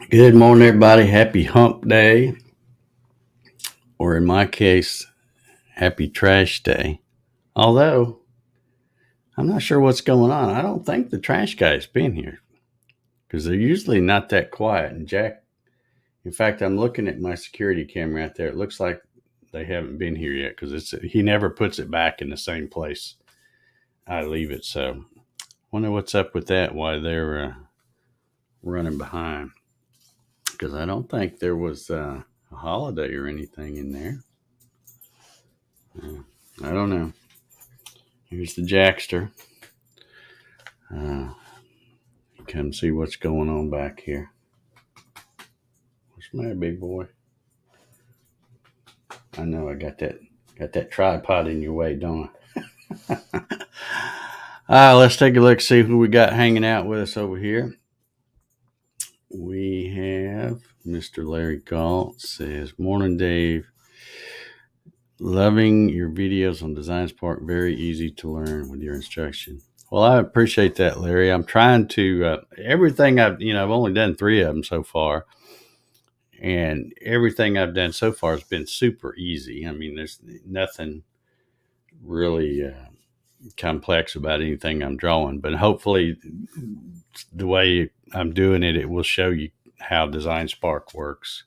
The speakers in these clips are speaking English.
Good morning, everybody. Happy hump day, or in my case, happy trash day. Although, I'm not sure what's going on. I don't think the trash guy's been here because they're usually not that quiet. And Jack, in fact, I'm looking at my security camera out there. It looks like they haven't been here yet because he never puts it back in the same place I leave it. So, wonder what's up with that, why they're running behind. Because I don't think there was a holiday or anything in there. I don't know. Here's the Jackster. Uh, come see what's going on back here. What's the matter, big boy? I know I got that tripod in your way, don't I? Let's take a look, see who we got hanging out with us over here. We have Mr. Larry Galt says, "Morning, Dave. Loving your videos on Design Spark. Very easy to learn with your instruction." Well, I appreciate that, Larry. I'm trying to everything I've only done 3 of them so far, and everything I've done so far has been super easy. I mean, there's nothing really complex about anything I'm drawing, but hopefully, the way I'm doing it, it will show you how Design Spark works,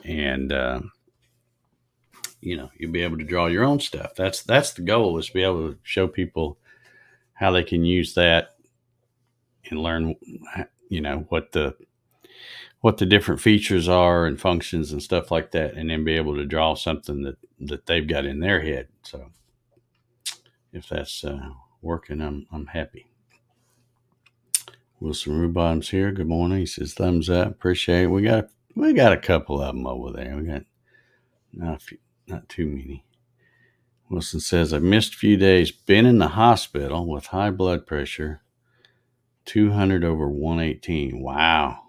and you'll be able to draw your own stuff. That's the goal, is to be able to show people how they can use that and learn, what the different features are and functions and stuff like that, and then be able to draw something that they've got in their head. So if that's working, I'm happy. Wilson Rubottom's here. Good morning. He says thumbs up. Appreciate it. We got a couple of them over there. We got not too many. Wilson says, "I missed a few days. Been in the hospital with high blood pressure, 200 over 118. Wow,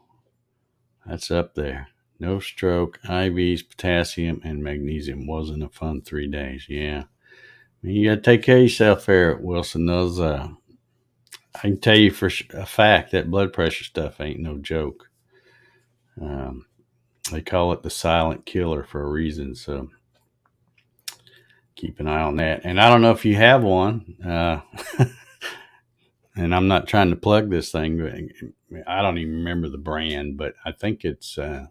that's up there. No stroke, IVs, potassium, and magnesium. Wasn't a fun 3 days." Yeah. I mean, you got to take care of yourself there, Wilson. Those, I can tell you for a fact that blood pressure stuff ain't no joke. They call it the silent killer for a reason. So keep an eye on that. And I don't know if you have one, and I'm not trying to plug this thing, but I don't even remember the brand, but I think it's, I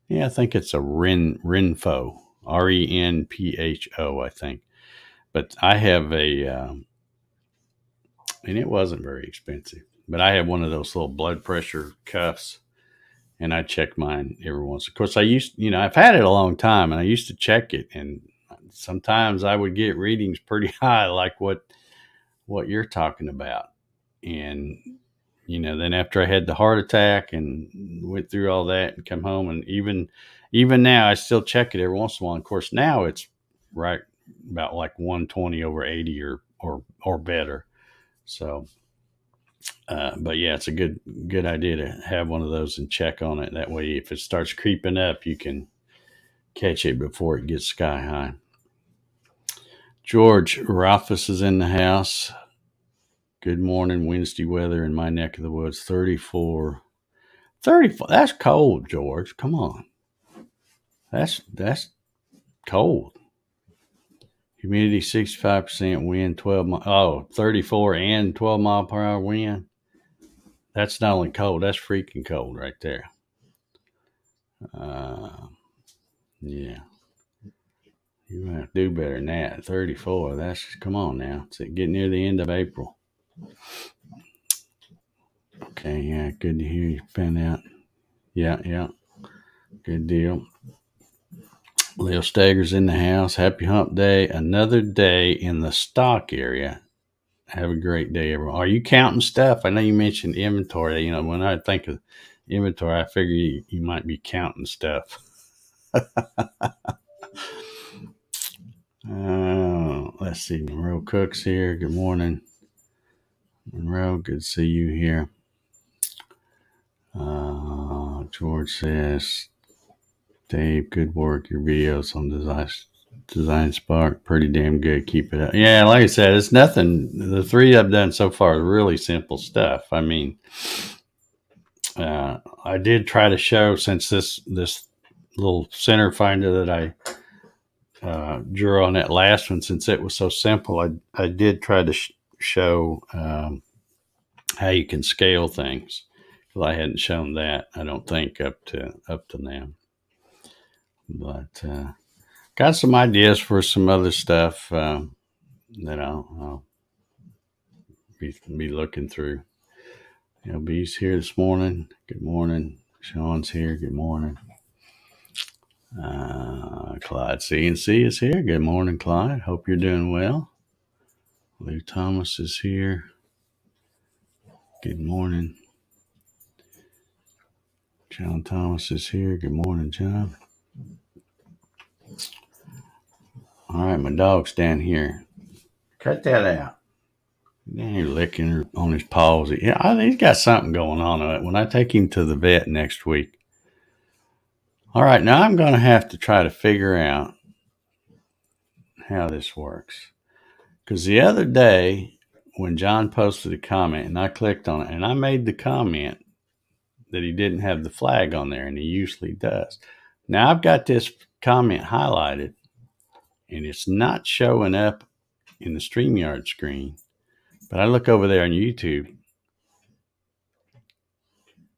think it's a Renpho, Renpho, I think. But I have and it wasn't very expensive, but I have one of those little blood pressure cuffs, and I check mine every once. Of course, I've had it a long time, and I used to check it, and sometimes I would get readings pretty high, like what you're talking about. And then after I had the heart attack and went through all that and come home, and even now I still check it every once in a while. Of course, now it's right about like 120 over 80 or better. So, but yeah, it's a good idea to have one of those and check on it. That way, if it starts creeping up, you can catch it before it gets sky high. George Ralphus is in the house. Good morning. Wednesday weather in my neck of the woods, 34. 34. That's cold, George. Come on. That's cold. Humidity 65%, wind 12 34 and 12 mile per hour wind. That's not only cold, that's freaking cold right there. Yeah. You might have to do better than that. 34. Come on now. It's getting near the end of April. Okay, yeah, good to hear you found out. Yeah. Good deal. Leo Stager's in the house. Happy hump day. Another day in the stock area. Have a great day, everyone. Are you counting stuff? I know you mentioned inventory. When I think of inventory, I figure you might be counting stuff. Let's see. Monroe Cook's here. Good morning, Monroe. Good to see you here. George says, "Dave, good work. Your videos on Design Spark, pretty damn good. Keep it up." Yeah, like I said, it's nothing. The 3 I've done so far is really simple stuff. I mean, I did try to show, since this little center finder that I drew on that last one, since it was so simple, I did try to show how you can scale things. Well, I hadn't shown that, I don't think, up to now. But got some ideas for some other stuff that I'll be looking through. LB's here this morning. Good morning. Sean's here. Good morning. Clyde CNC is here. Good morning, Clyde. Hope you're doing well. Lou Thomas is here. Good morning. John Thomas is here. Good morning, John. All right, my dog's down here. Cut that out. Down here licking on his paws. Yeah, he's got something going on. When I take him to the vet next week. All right, now I'm going to have to try to figure out how this works. Because the other day, when John posted a comment and I clicked on it, and I made the comment that he didn't have the flag on there, and he usually does. Now I've got this comment highlighted, and it's not showing up in the StreamYard screen. But I look over there on YouTube,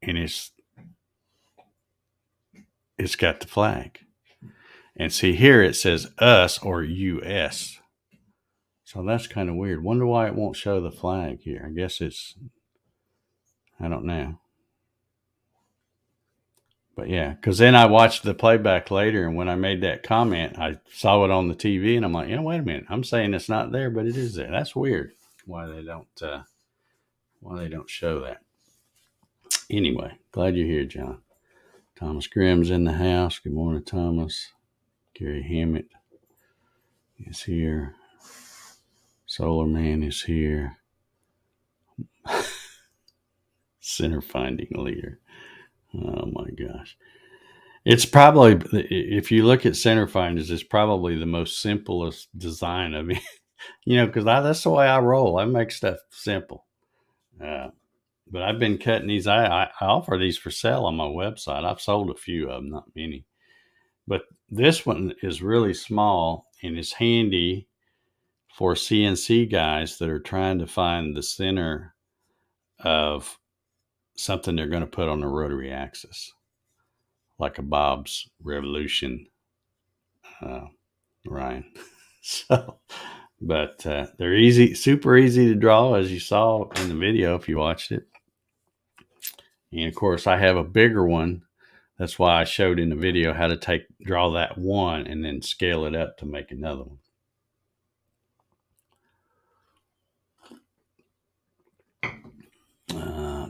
and it's got the flag. And see here it says us or US. So that's kind of weird. Wonder why it won't show the flag here. I guess I don't know. But yeah, because then I watched the playback later, and when I made that comment, I saw it on the TV, and I'm like, wait a minute. I'm saying it's not there, but it is there. That's weird. Why they don't show that. Anyway, glad you're here, John. Thomas Grimm's in the house. Good morning, Thomas. Gary Hammett is here. Solar Man is here. Center finding leader. Oh my gosh. It's probably, if you look at center finders, it's probably the most simplest design of it. Because that's the way I roll. I make stuff simple. But I've been cutting these. I offer these for sale on my website. I've sold a few of them, not many. But this one is really small and it's handy for CNC guys that are trying to find the center of something they're going to put on the rotary axis, like a Bob's Revolution, Ryan. But they're easy, super easy to draw, as you saw in the video if you watched it. And of course, I have a bigger one. That's why I showed in the video how to draw that one and then scale it up to make another one.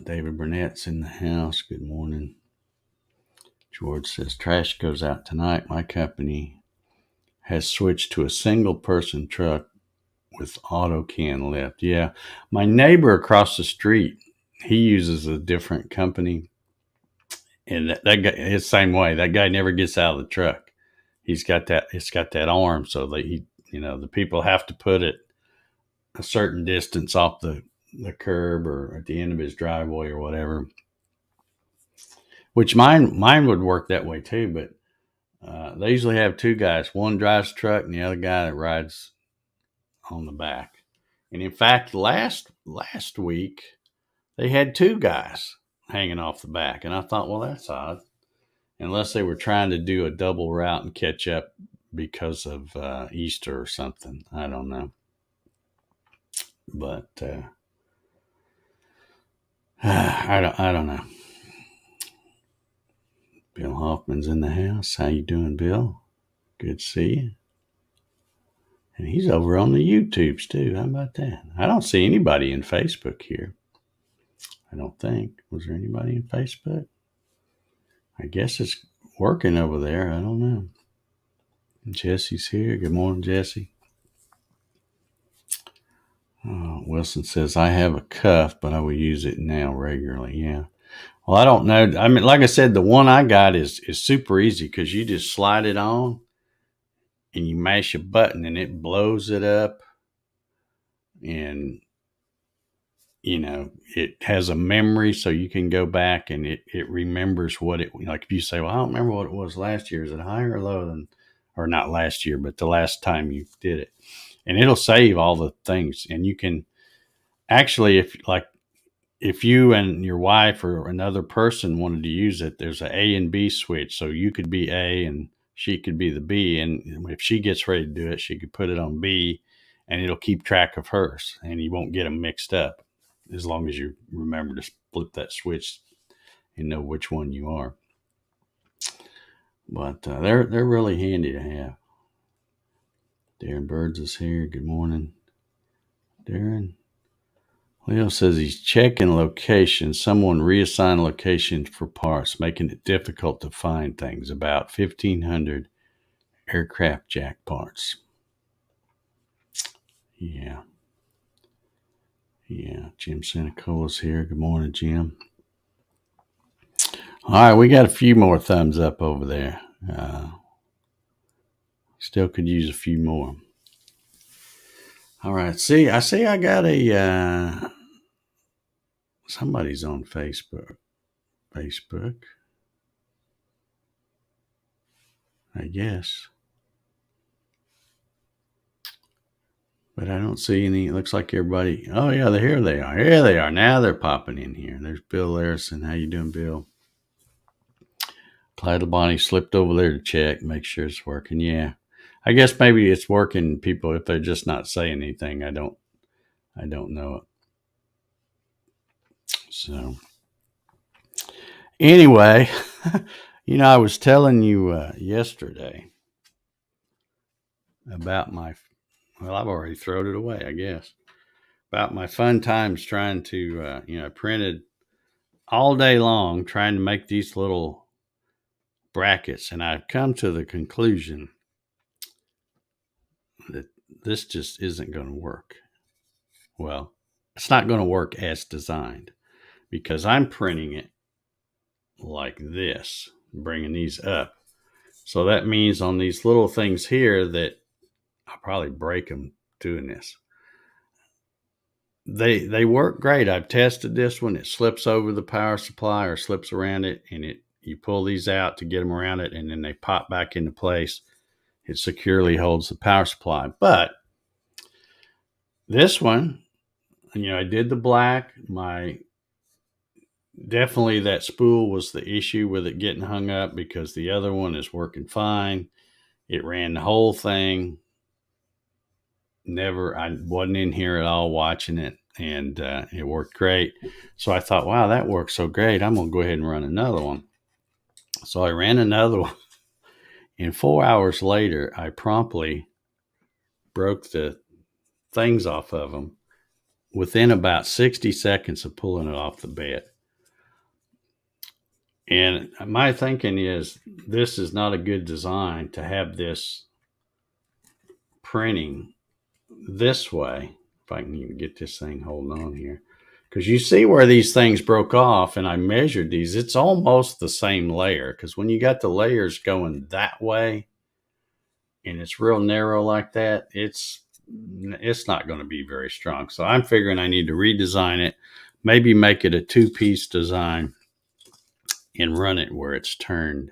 David Burnett's in the house. Good morning. George says, trash goes out tonight. My company has switched to a single person truck with auto can lift. Yeah. My neighbor across the street, he uses a different company. And that guy, his same way, that guy never gets out of the truck. It's got that arm so that the people have to put it a certain distance off the curb or at the end of his driveway or whatever. Which mine would work that way too, but they usually have two guys. One drives the truck and the other guy that rides on the back. And in fact, last week they had two guys hanging off the back, and I thought, well, that's odd. Unless they were trying to do a double route and catch up because of Easter or something. I don't know. But I don't know. Bill Hoffman's in the house. How you doing, Bill? Good to see you. And he's over on the YouTubes too. How about that? I don't see anybody in Facebook here. I don't think. Was there anybody in Facebook? I guess it's working over there. I don't know. Jesse's here. Good morning, Jesse. Wilson says, I have a cuff, but I will use it now regularly. Yeah. Well, I don't know. I mean, like I said, the one I got is super easy because you just slide it on and you mash a button and it blows it up. And, it has a memory, so you can go back and it remembers what it, like if you say, well, I don't remember what it was last year. Is it higher or lower than, or not last year, but the last time you did it? And it'll save all the things. And you can actually, if you and your wife or another person wanted to use it, there's an A and B switch. So you could be A and she could be the B. And if she gets ready to do it, she could put it on B and it'll keep track of hers and you won't get them mixed up as long as you remember to flip that switch and know which one you are. But they're really handy to have. Darren Birds is here. Good morning, Darren. Leo says he's checking location. Someone reassigned locations for parts, making it difficult to find things. About 1,500 aircraft jack parts. Yeah. Jim Senecola's here. Good morning, Jim. All right, we got a few more thumbs up over there. Still could use a few more. All right. I see I got a somebody's on Facebook. I guess. But I don't see any. It looks like everybody. Oh yeah, here they are. Here they are. Now they're popping in here. There's Bill Larison. How you doing, Bill? Clyde Labonte slipped over there to check, make sure it's working. Yeah, I guess maybe it's working. People, if they're just not saying anything, I don't know it. So anyway, I was telling you yesterday about my. Well, I've already thrown it away, I guess. About my fun times trying to, printed all day long trying to make these little brackets. And I've come to the conclusion that this just isn't going to work. Well, it's not going to work as designed because I'm printing it like this, bringing these up. So that means on these little things here that I'll probably break them doing this. They work great. I've tested this one. It slips over the power supply or slips around it, and you pull these out to get them around it, and then they pop back into place. It securely holds the power supply. But this one, I did the black. Definitely that spool was the issue with it getting hung up because the other one is working fine. It ran the whole thing. I wasn't in here at all watching it, and it worked great. So I thought, wow, that works so great. I'm going to go ahead and run another one. So I ran another one. And 4 hours later, I promptly broke the things off of them within about 60 seconds of pulling it off the bed. And my thinking is this is not a good design to have this printing this way. If I can even get this thing holding on here. Because you see where these things broke off, and I measured these. It's almost the same layer. Because when you got the layers going that way, and it's real narrow like that, it's not going to be very strong. So I'm figuring I need to redesign it, maybe make it a two-piece design, and run it where it's turned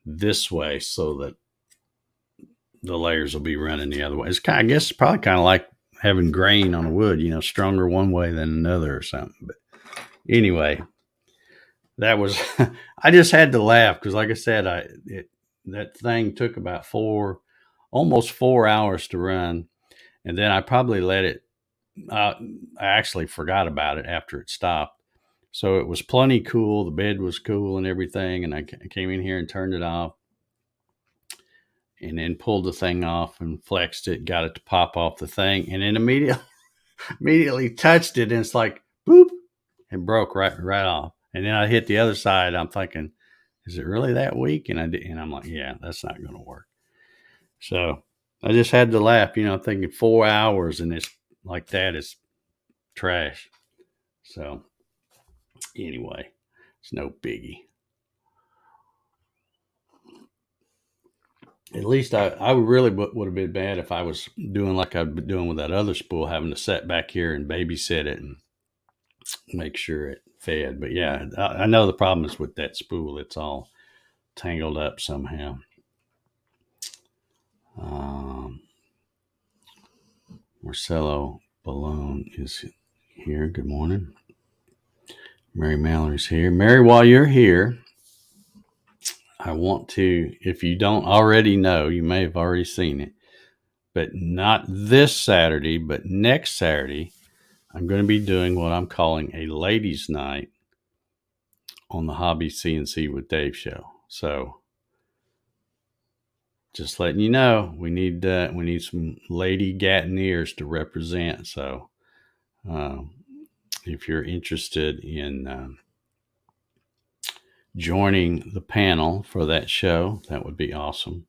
this way so that the layers will be running the other way. I guess it's probably kind of like having grain on wood, stronger one way than another or something. But anyway, that was, I just had to laugh because like I said, that thing took about almost 4 hours to run. And then I probably let it, I actually forgot about it after it stopped. So it was plenty cool. The bed was cool and everything. And I came in here and turned it off. And then pulled the thing off and flexed it, got it to pop off the thing, and then immediately touched it, and it's like boop, it broke right off. And then I hit the other side. I'm thinking, is it really that weak? And I'm like, yeah, that's not going to work. So I just had to laugh, thinking 4 hours and it's like that is trash. So anyway, it's no biggie. At least I really would have been bad if I was doing like I've been doing with that other spool, having to sit back here and babysit it and make sure it fed. But yeah, I know the problem is with that spool. It's all tangled up somehow. Um, Marcelo Balone is here. Good morning. Mary Mallory's here. Mary, while you're here, I want to, if you don't already know, you may have already seen it, but not this Saturday, but next Saturday, I'm going to be doing what I'm calling a ladies' night on the Hobby CNC with Dave show. So just letting you know, we need some lady Gatton ears to represent. So if you're interested in joining the panel for that show, that would be awesome.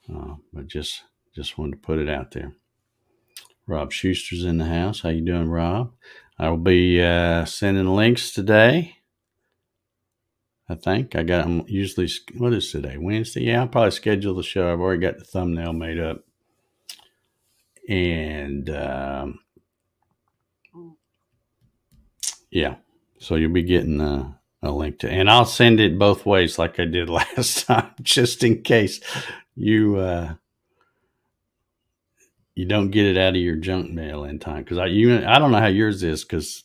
But just wanted to put it out there. Rob Schuster's in the house. How you doing, Rob? I will be sending links today. I think I got them usually. What is today? Wednesday? Yeah, I'll probably schedule the show. I've already got the thumbnail made up. And yeah, so you'll be getting a link to, and I'll send it both ways like I did last time, just in case you don't get it out of your junk mail in time. Because I don't know how yours is, because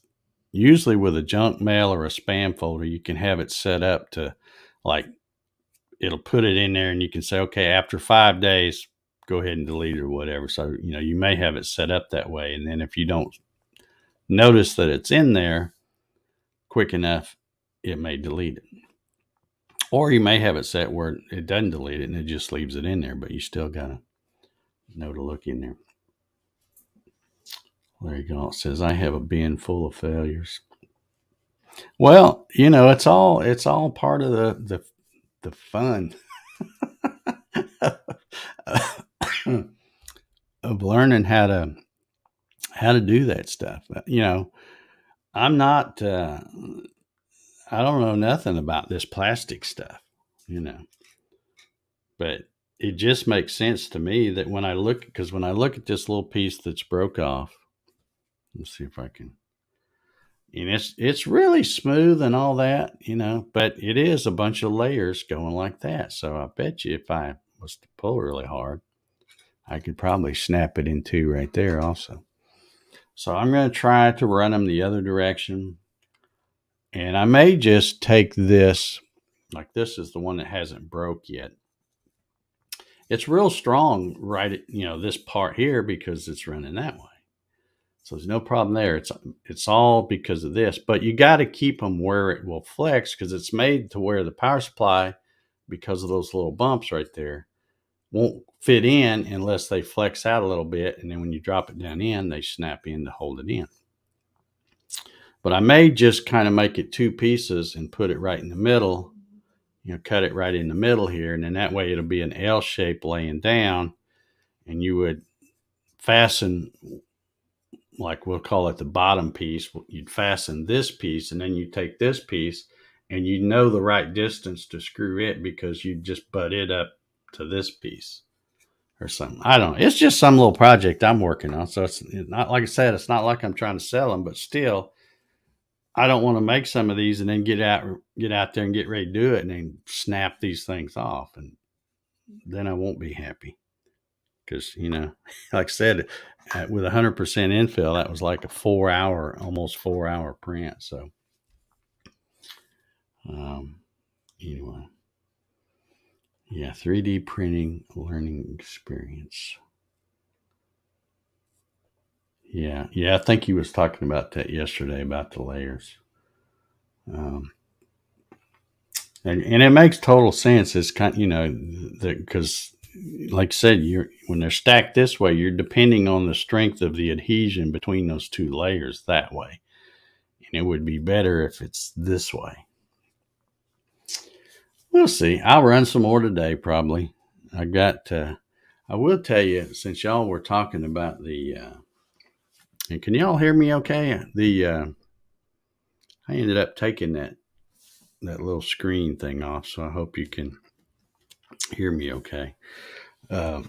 usually with a junk mail or a spam folder, you can have it set up to, like, it'll put it in there and you can say, okay, after 5 days, go ahead and delete it or whatever. So, you may have it set up that way. And then if you don't notice that it's in there quick enough, it may delete it. Or you may have it set where it doesn't delete it and it just leaves it in there, but you still got to know to look in there. There you go. It says, I have a bin full of failures. Well, it's all part of the fun of learning how to do that stuff. I'm not, I don't know nothing about this plastic stuff, but it just makes sense to me that when I look at this little piece that's broke off, let's see if I can, and it's really smooth and all that, but it is a bunch of layers going like that. So I bet you if I was to pull really hard, I could probably snap it in two right there also. So I'm going to try to run them the other direction. And I may just take this, like this is the one that hasn't broke yet. It's real strong right at, this part here because it's running that way. So there's no problem there. It's all because of this, but you got to keep them where it will flex, because it's made to where the power supply, because of those little bumps right there, won't fit in unless they flex out a little bit. And then when you drop it down in, they snap in to hold it in. But I may just kind of make it two pieces and put it right in the middle, cut it right in the middle here. And then that way it'll be an L shape laying down, and you would fasten, like we'll call it the bottom piece. You'd fasten this piece, and then you take this piece, and the right distance to screw it, because you just butt it up to this piece or something. I don't know. It's just some little project I'm working on. So it's not, like I said, it's not like I'm trying to sell them, but still, I don't want to make some of these and then get out there and get ready to do it and then snap these things off. And then I won't be happy. Because, like I said, with 100% infill, that was like a almost 4 hour print. So, anyway, yeah, 3D printing learning experience. Yeah, I think he was talking about that yesterday, about the layers. And it makes total sense. It's kind of, because like I said, when they're stacked this way, you're depending on the strength of the adhesion between those two layers that way. And it would be better if it's this way. We'll see. I'll run some more today, probably. I will tell you, since y'all were talking about and can y'all hear me okay? I ended up taking that little screen thing off, so I hope you can hear me okay. I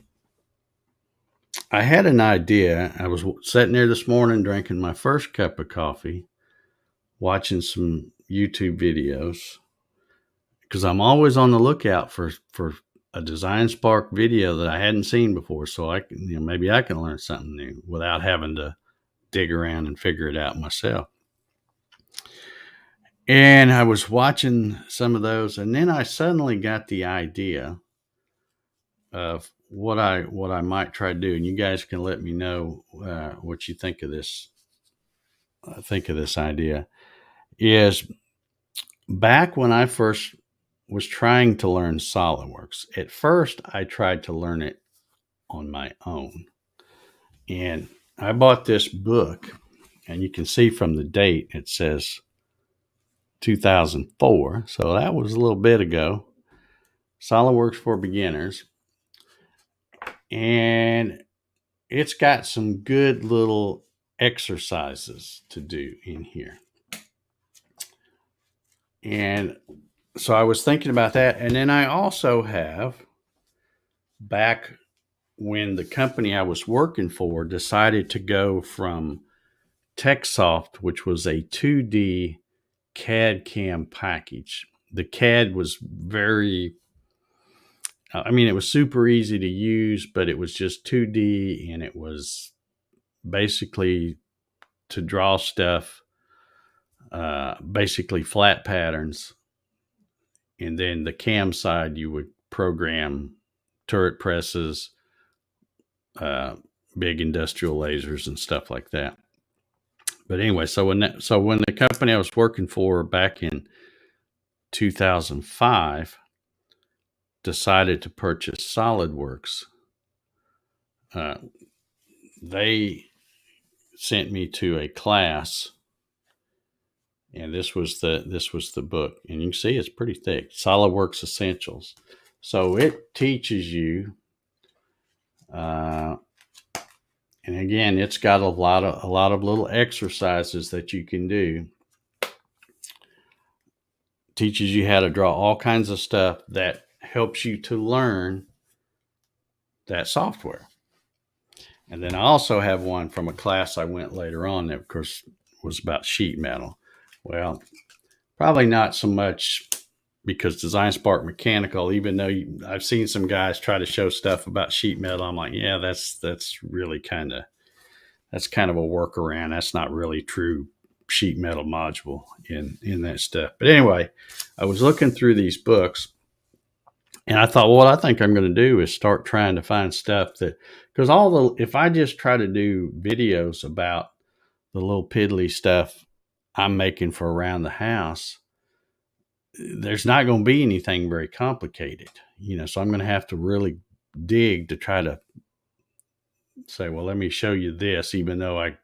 had an idea. I was sitting there this morning drinking my first cup of coffee, watching some YouTube videos, because I'm always on the lookout for a Design Spark video that I hadn't seen before, so I can, maybe I can learn something new without having to dig around and figure it out myself. And I was watching some of those, and then I suddenly got the idea of what I might try to do, and you guys can let me know what you think of this. Think of this idea is back when I first was trying to learn SolidWorks. At first, I tried to learn it on my own, and I bought this book, and you can see from the date it says 2004, so that was a little bit ago. SolidWorks for Beginners, and it's got some good little exercises to do in here. And so I was thinking about that. And then I also have, back when the company I was working for decided to go from TechSoft, which was a 2D CAD CAM package. The CAD was it was super easy to use, but it was just 2D, and it was basically to draw stuff, basically flat patterns. And then the CAM side, you would program turret presses, big industrial lasers and stuff like that. But anyway, so when the company I was working for back in 2005 decided to purchase SolidWorks, they sent me to a class, and this was the book, and you can see it's pretty thick. SolidWorks Essentials. So it teaches you, and again, it's got a lot of little exercises that you can do. Teaches you how to draw all kinds of stuff that helps you to learn that software. And then I also have one from a class I went later on that, of course, was about sheet metal. Well, probably not so much, because Design Spark Mechanical, even though I've seen some guys try to show stuff about sheet metal, I'm like, yeah, that's really kind of a workaround. That's not really true sheet metal module in that stuff. But anyway, I was looking through these books, and I thought, what I think I'm going to do is start trying to find stuff that, because if I just try to do videos about the little piddly stuff I'm making for around the house, there's not going to be anything very complicated, so I'm going to have to really dig to try to say, well, let me show you this, even though I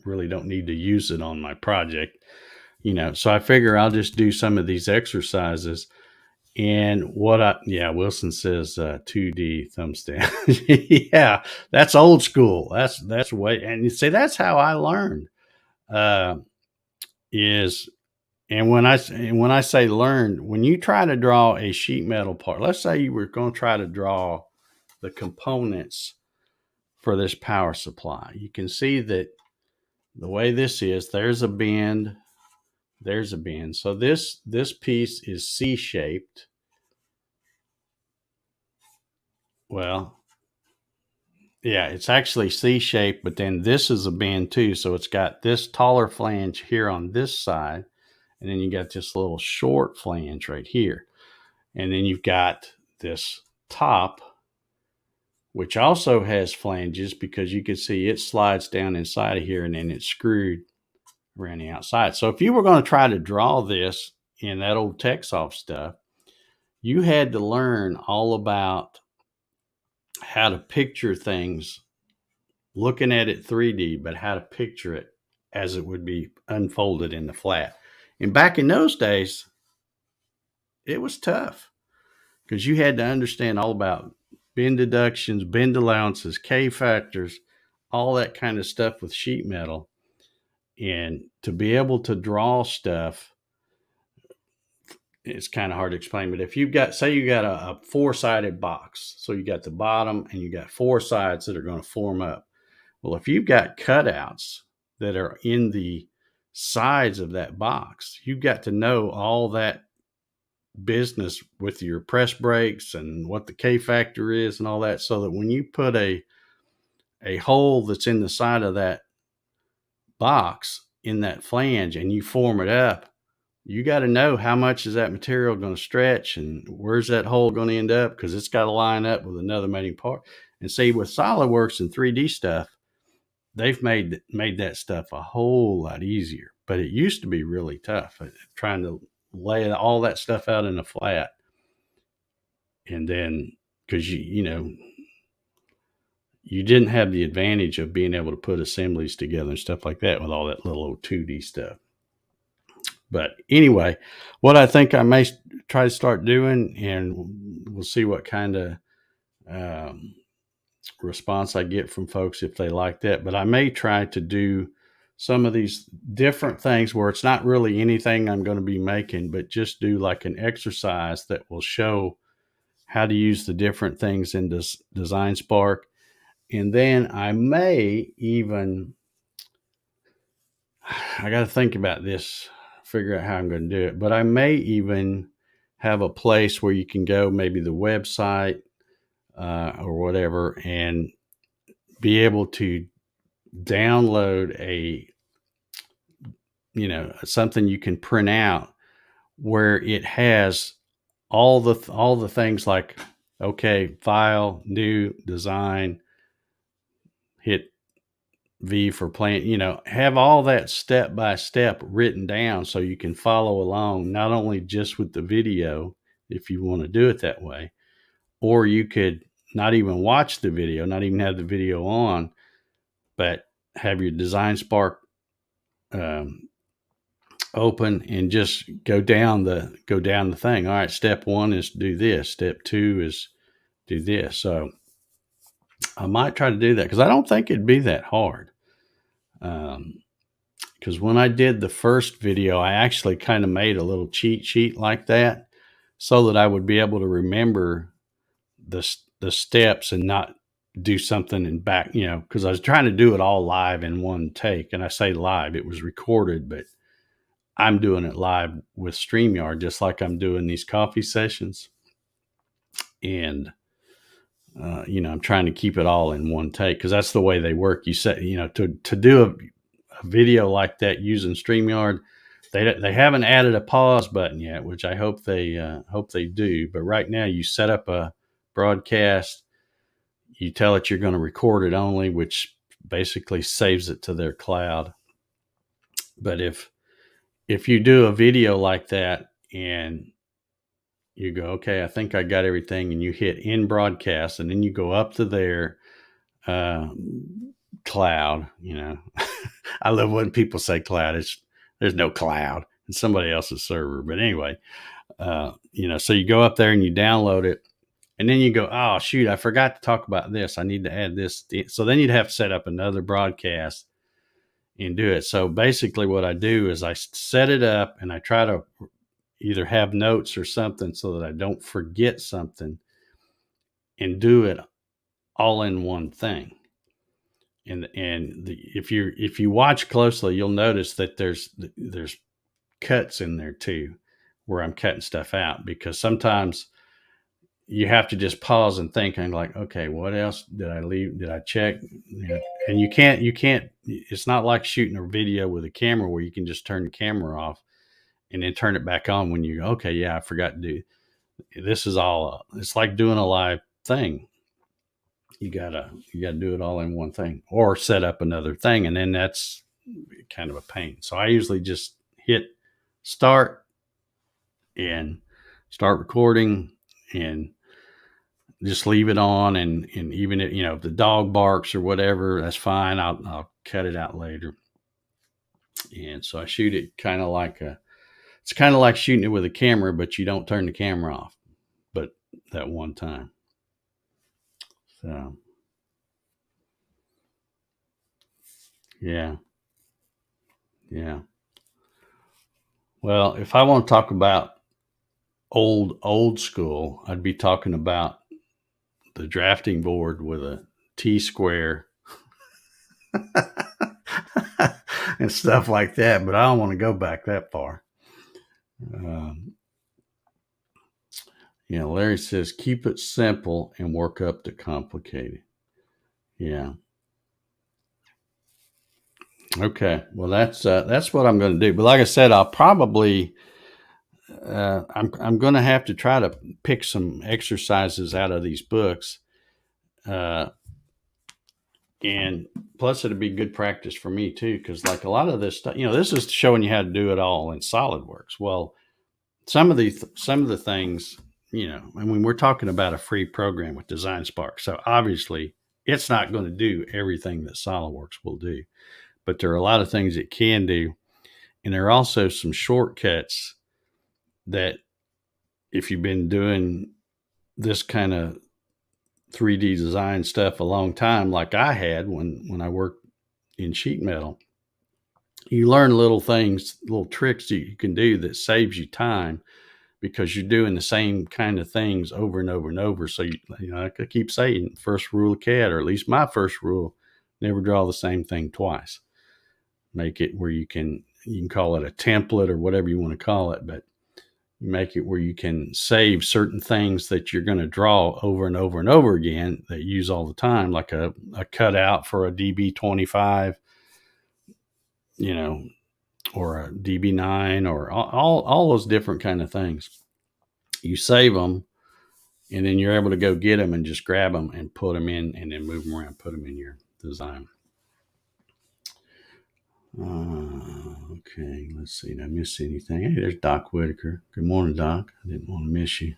really don't need to use it on my project, so I figure I'll just do some of these exercises. And Wilson says 2D thumbs down. Yeah, that's old school. That's way, and you see, that's how I learned. And when I say learn, when you try to draw a sheet metal part, let's say you were going to try to draw the components for this power supply, you can see that the way this is, there's a bend. So this piece is C-shaped. Well, yeah, it's actually C-shaped, but then this is a bend too. So it's got this taller flange here on this side, and then you got this little short flange right here. And then you've got this top, which also has flanges, because you can see it slides down inside of here, and then it's screwed around the outside. So if you were going to try to draw this in that old TechSoft stuff, you had to learn all about how to picture things, looking at it 3D, but how to picture it as it would be unfolded in the flat. And back in those days, it was tough, because you had to understand all about bend deductions, bend allowances, K factors, all that kind of stuff with sheet metal. And to be able to draw stuff, it's kind of hard to explain, but if you've got, say you got a 4-sided box, so you got the bottom and you got 4 sides that are going to form up. Well, if you've got cutouts that are in the sides of that box. You've got to know all that business with your press brakes and what the K factor is and all that, so that when you put a hole that's in the side of that box in that flange and you form it up, you got to know how much is that material going to stretch and where's that hole going to end up, because it's got to line up with another mating part. And see, with SolidWorks and 3D stuff, they've made that stuff a whole lot easier. But it used to be really tough trying to lay all that stuff out in a flat. And then, because you know, you didn't have the advantage of being able to put assemblies together and stuff like that with all that little old 2D stuff. But anyway, what I think I may try to start doing, and we'll see what kind of response I get from folks if they like that. But I may try to do some of these different things where it's not really anything I'm going to be making, but just do like an exercise that will show how to use the different things in this Design Spark. And then I may even, I got to think about this, figure out how I'm going to do it, but I may even have a place where you can go, maybe the website or whatever, and be able to download something you can print out where it has all the things like, okay, file, new, design, hit V for plan, have all that step by step written down so you can follow along, not only just with the video, if you want to do it that way, or you could not even watch the video, not even have the video on, but have your Design Spark open and just go down the thing. All right, step 1 is do this. Step 2 is do this. So I might try to do that because I don't think it'd be that hard. Because when I did the first video, I actually kind of made a little cheat sheet like that so that I would be able to remember the steps and not do something in back, because I was trying to do it all live in one take. And I say live, it was recorded, but I'm doing it live with StreamYard, just like I'm doing these coffee sessions. And, I'm trying to keep it all in one take because that's the way they work. You say, to do a video like that using StreamYard, they haven't added a pause button yet, which I hope they do. But right now you set up a broadcast, you tell it you're going to record it only, which basically saves it to their cloud. But if you do a video like that and you go, okay, I think I got everything, and you hit in broadcast, and then you go up to their cloud, I love when people say cloud. There's no cloud. It's somebody else's server. But anyway, so you go up there and you download it, and then you go, oh, shoot, I forgot to talk about this. I need to add this. So then you'd have to set up another broadcast and do it. So basically what I do is I set it up and I try to either have notes or something so that I don't forget something and do it all in one thing. If you watch closely, you'll notice that there's cuts in there too, where I'm cutting stuff out, because sometimes you have to just pause and think and like, okay, what else did I leave? Did I check? And you can't, it's not like shooting a video with a camera where you can just turn the camera off and then turn it back on when you go, okay, yeah, I forgot to do this. Is all, it's like doing a live thing. You gotta do it all in one thing or set up another thing. And then that's kind of a pain. So I usually just hit start and start recording and just leave it on. And even if the dog barks or whatever, that's fine. I'll cut it out later. And so I shoot it kind of like it's kind of like shooting it with a camera, but you don't turn the camera off, but that one time. So, yeah. Well, if I want to talk about old school, I'd be talking about the drafting board with a T-square and stuff like that. But I don't want to go back that far. Larry says keep it simple and work up to complicated. Yeah. Okay. Well, that's what I'm going to do. But like I said, I'll probably I'm going to have to try to pick some exercises out of these books, and plus it'll be good practice for me too, because like a lot of this stuff, this is showing you how to do it all in SolidWorks. Well, some of the things, I mean, we're talking about a free program with Design Spark, so obviously it's not going to do everything that SolidWorks will do, but there are a lot of things it can do, and there are also some shortcuts that if you've been doing this kind of 3D design stuff a long time, like I had when I worked in sheet metal, you learn little things, little tricks that you can do that saves you time because you're doing the same kind of things over and over and over. So, I could keep saying first rule of CAD, or at least my first rule, never draw the same thing twice. Make it where you can call it a template or whatever you want to call it, but make it where you can save certain things that you're going to draw over and over and over again that you use all the time, like a cutout for a DB25, or a DB9, or all those different kind of things. You save them, and then you're able to go get them and just grab them and put them in, and then move them around, put them in your design. Okay, let's see. Did I miss anything? Hey, there's Doc Whitaker. Good morning, Doc. I didn't want to miss you.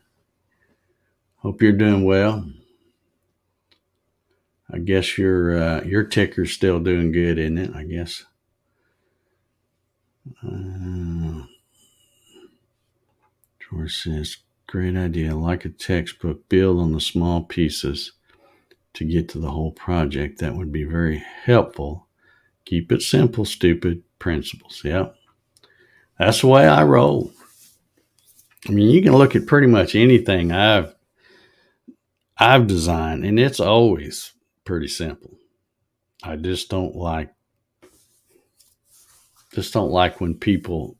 Hope you're doing well. I guess your ticker's still doing good, isn't it? I guess. George says, great idea. Like a textbook, build on the small pieces to get to the whole project. That would be very helpful. Keep it simple, stupid principles. Yep. That's the way I roll. I mean, you can look at pretty much anything I've designed, and it's always pretty simple. I just don't like when people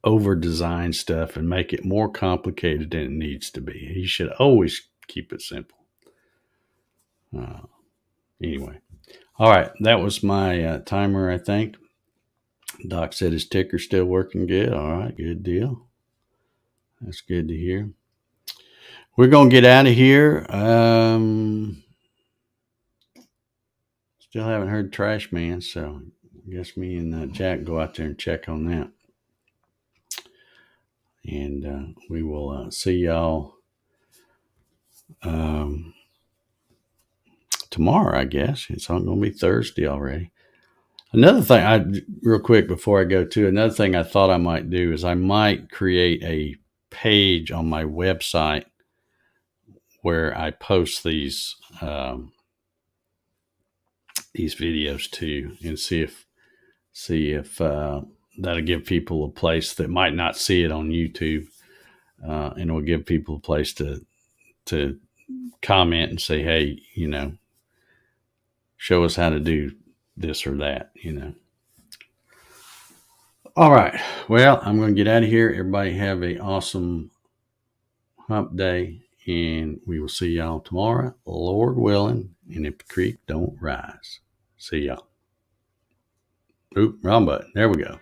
over design stuff and make it more complicated than it needs to be. You should always keep it simple. Anyway, all right, that was my timer, I think. Doc said his ticker's still working good. All right, good deal. That's good to hear. We're going to get out of here. Still haven't heard Trash Man, so I guess me and Jack go out there and check on that. And we will see y'all tomorrow, I guess. It's going to be Thursday already. Another thing, real quick before I go to, another thing I thought I might do is I might create a page on my website where I post these videos to, and see if that'll give people a place that might not see it on YouTube, and it'll give people a place to comment and say, hey, show us how to do this or that, All right. Well, I'm going to get out of here. Everybody have an awesome hump day, and we will see y'all tomorrow, Lord willing, and if the creek don't rise. See y'all. Oop, wrong button. There we go.